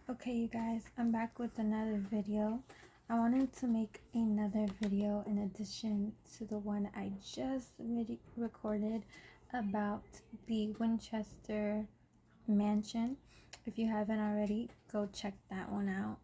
Okay, you guys, I'm back with another video. I wanted to make another video in addition to the one I just recorded about the Winchester Mansion. If you haven't already, go check that one out.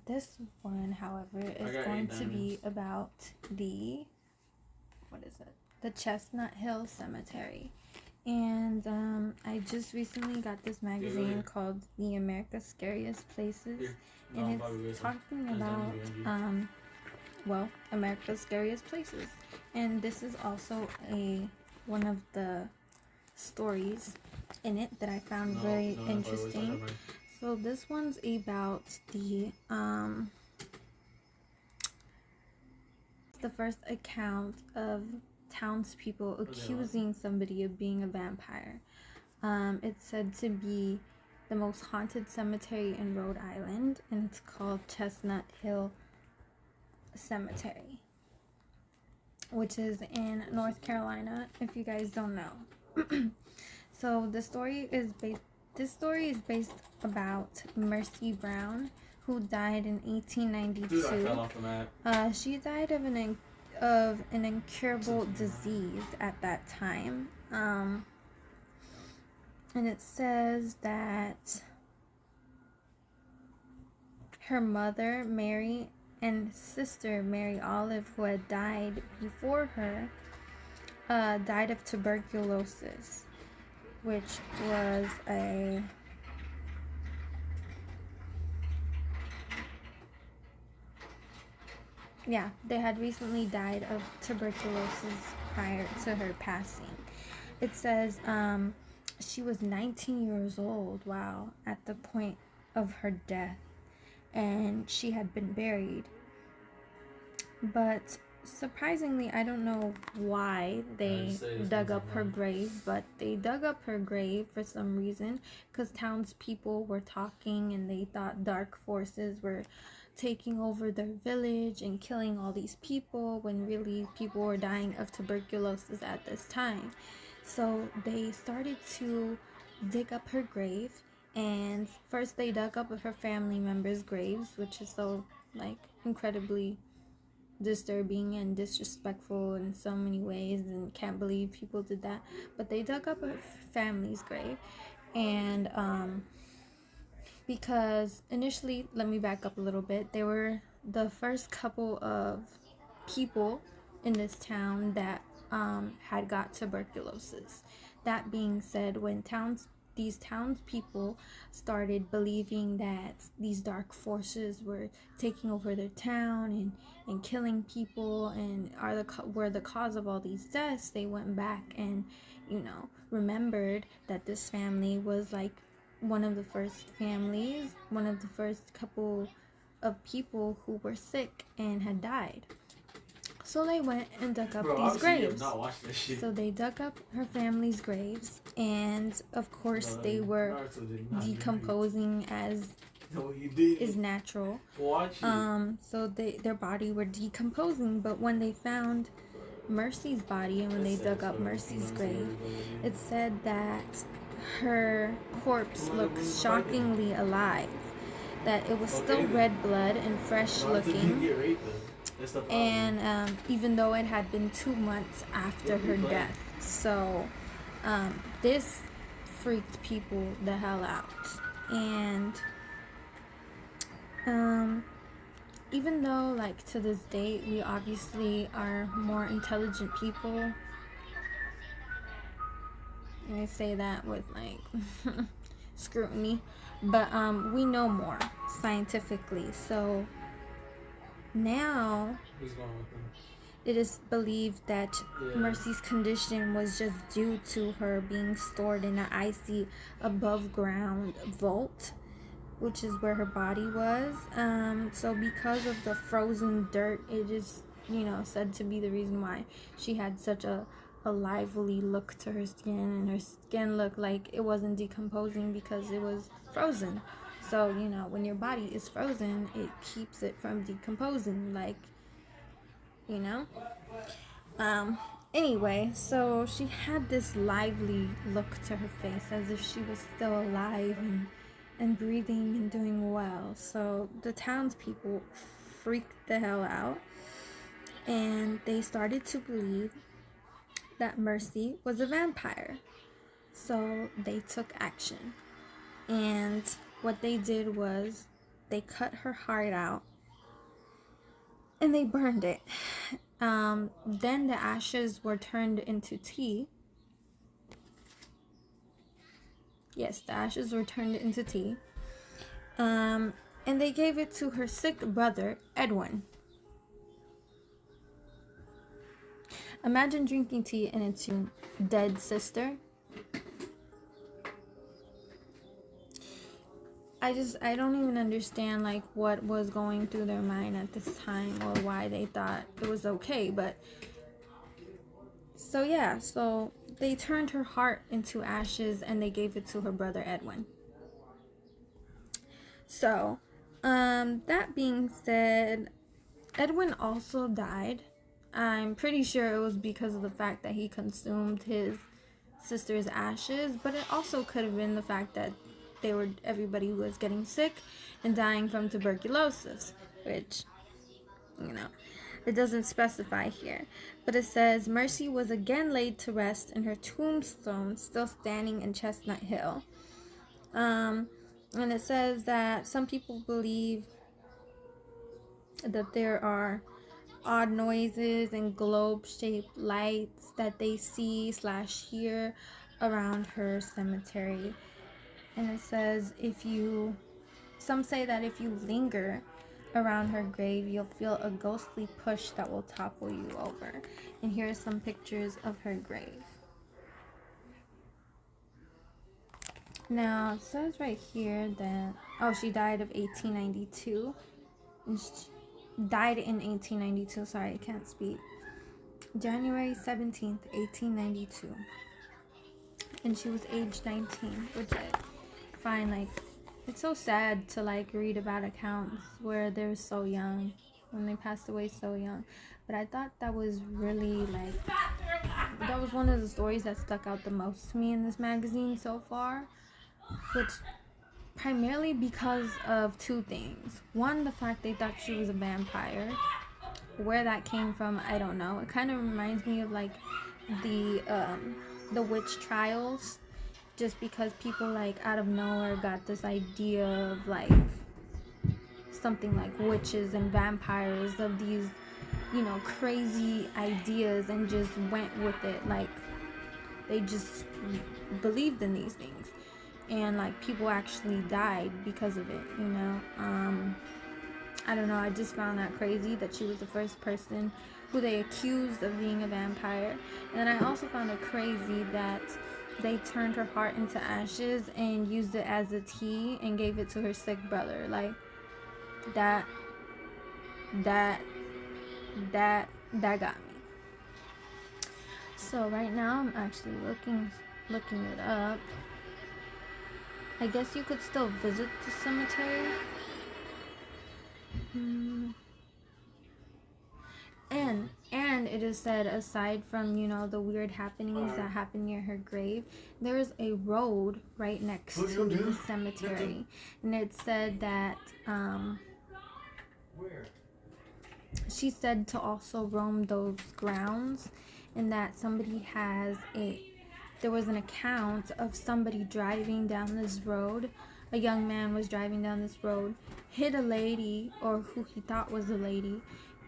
This one, however, is going to be about the Chestnut Hill Cemetery. And I just recently got this magazine called The America's Scariest Places, and it's talking about America's Scariest Places. And this is also one of the stories in it that I found very interesting. So this one's about the first account of townspeople accusing somebody of being a vampire. It's said to be the most haunted cemetery in Rhode Island, and it's called Chestnut Hill Cemetery, which is in North Carolina, if you guys don't know. So this story is based about Mercy Brown, who died in 1892. Dude, I fell off the map. She died of an incurable disease at that time. And it says that her mother, Mary, and sister, Mary Olive, who had died before her, died of tuberculosis, which was they had recently died of tuberculosis prior to her passing. It says she was 19 years old, at the point of her death, and she had been buried. But surprisingly, I don't know why they dug up her grave, but they dug up her grave for some reason, because townspeople were talking and they thought dark forces were taking over their village and killing all these people, when really people were dying of tuberculosis at this time. So they started to dig up her grave, and first they dug up her family members' graves, which is so incredibly disturbing and disrespectful in so many ways, and can't believe people did that. But they dug up her family's grave, and because initially, let me back up a little bit, they were the first couple of people in this town that had got tuberculosis. That being said, when these townspeople started believing that these dark forces were taking over their town and killing people and were the cause of all these deaths, they went back and remembered that this family was one of the first couple of people who were sick and had died. So they went and dug up these graves. So they dug up her family's graves, and of course they were decomposing as is natural. So their body were decomposing, but when they found Mercy's body and when they dug up Mercy's grave, it said that her corpse looked shockingly alive, that it was still red blood and fresh looking, and even though it had been 2 months after her death. So this freaked people the hell out. And even though to this day we obviously are more intelligent people, and I say that with scrutiny, but we know more scientifically. So now it is believed that Mercy's condition was just due to her being stored in an icy above ground vault, which is where her body was. So because of the frozen dirt, it is said to be the reason why she had such a lively look to her skin, and her skin looked like it wasn't decomposing because it was frozen. So when your body is frozen, it keeps it from decomposing, anyway, so she had this lively look to her face, as if she was still alive, and breathing and doing well. So the townspeople freaked the hell out, and they started to believe that Mercy was a vampire. So they took action. And what they did was they cut her heart out and they burned it. Then the ashes were turned into tea. Yes, the ashes were turned into tea. And they gave it to her sick brother, Edwin. Imagine drinking tea and it's your dead sister. I don't even understand like what was going through their mind at this time or why they thought it was okay. But so yeah, so they turned her heart into ashes and they gave it to her brother Edwin. So that being said, Edwin also died. I'm pretty sure it was because of the fact that he consumed his sister's ashes, but it also could have been the fact that everybody was getting sick and dying from tuberculosis, which, it doesn't specify here. But it says Mercy was again laid to rest in her tombstone, still standing in Chestnut Hill. And it says that some people believe that there are odd noises and globe-shaped lights that they see/hear around her cemetery. And it says some say that if you linger around her grave, you'll feel a ghostly push that will topple you over. And here are some pictures of her grave. Now, it says right here that, she died of 1892. And she died in 1892, sorry, I can't speak. January 17th, 1892. And she was age 19, which I find, like, it's so sad to, like, read about accounts where they're so young, when they passed away so young. But I thought that was really, like, that was one of the stories that stuck out the most to me in this magazine so far, which primarily because of two things. One, the fact they thought she was a vampire. Where that came from, I don't know. It kind of reminds me of, like, the witch trials, just because people, like, out of nowhere got this idea of, like, something like witches and vampires, of these, crazy ideas, and just went with it. Like, they just believed in these things, and, like, people actually died because of it, I don't know, I just found that crazy that she was the first person who they accused of being a vampire. And then I also found it crazy that they turned her heart into ashes and used it as a tea and gave it to her sick brother. Like, that got me. So right now I'm actually looking it up. I guess you could still visit the cemetery. And it is said, aside from, the weird happenings that happen near her grave, there's a road right next to the cemetery. And it said that she said to also roam those grounds, and that there was an account of somebody driving down this road. A young man was driving down this road, hit a lady, or who he thought was a lady,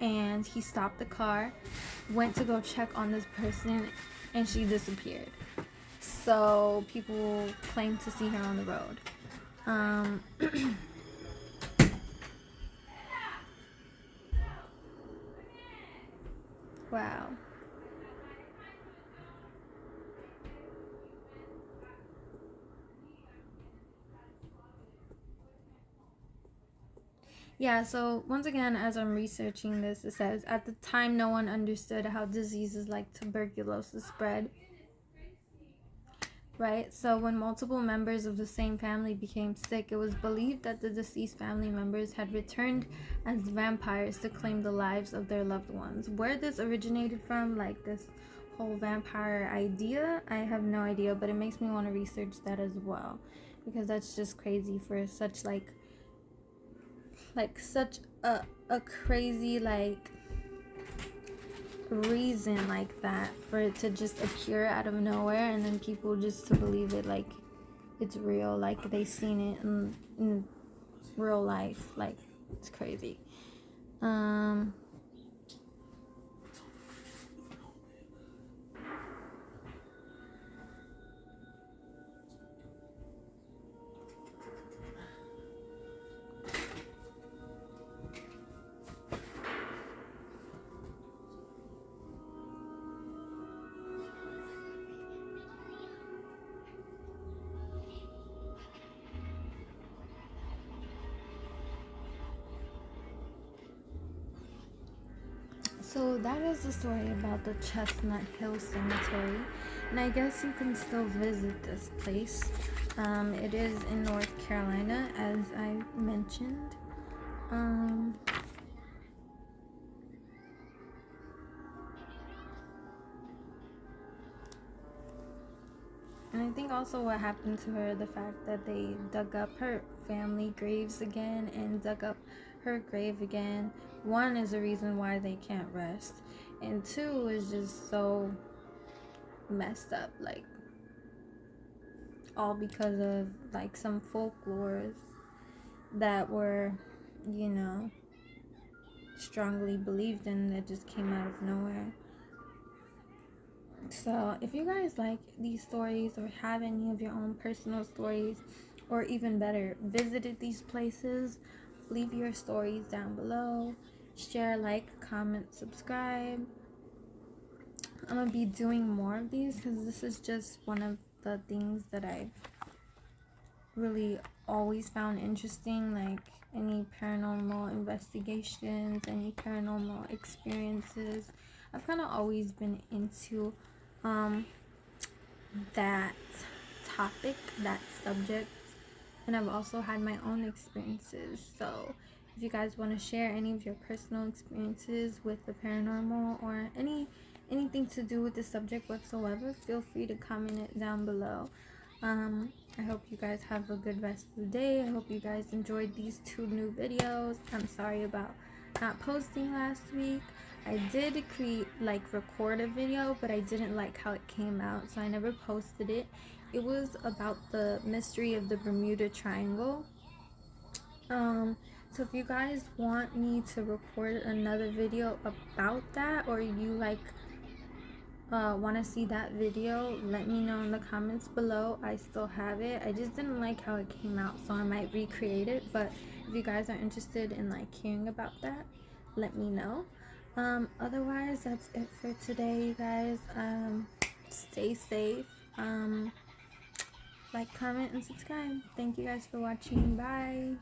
and he stopped the car, went to go check on this person, and she disappeared. So people claim to see her on the road. Wow. Yeah, so once again, as I'm researching this, it says, at the time, no one understood how diseases like tuberculosis spread. Right? So when multiple members of the same family became sick, it was believed that the deceased family members had returned as vampires to claim the lives of their loved ones. Where this originated from, like this whole vampire idea, I have no idea, but it makes me want to research that as well. because that's just crazy for such like such a crazy like reason like that, for it to just appear out of nowhere and then people just to believe it like it's real, like they seen it in real life. Like, it's crazy. So that is the story about the Chestnut Hill Cemetery, and I guess you can still visit this place. It is in North Carolina, as I mentioned. And I think also what happened to her, the fact that they dug up her family graves again and dug up her grave again. One is a reason why they can't rest, and two is just so messed up, like all because of like some folklores that were, you know, strongly believed in, that just came out of nowhere. So if you guys like these stories or have any of your own personal stories, or even better, visited these places, leave your stories down below. Share, like, comment, subscribe. I'm gonna be doing more of these because this is just one of the things that I've really always found interesting, like any paranormal investigations, any paranormal experiences. I've kind of always been into that topic, that subject, and I've also had my own experiences. So if you guys want to share any of your personal experiences with the paranormal, or anything to do with the subject whatsoever, feel free to comment it down below. I hope you guys have a good rest of the day. I hope you guys enjoyed these 2 new videos. I'm sorry about not posting last week. I did record a video, but I didn't like how it came out, so I never posted it. It was about the mystery of the Bermuda Triangle. So if you guys want me to record another video about that, or you want to see that video, let me know in the comments below. I still have it. I just didn't like how it came out, so I might recreate it. But if you guys are interested in hearing about that, let me know. Otherwise, that's it for today, you guys. Stay safe. Like, comment, and subscribe. Thank you guys for watching. Bye.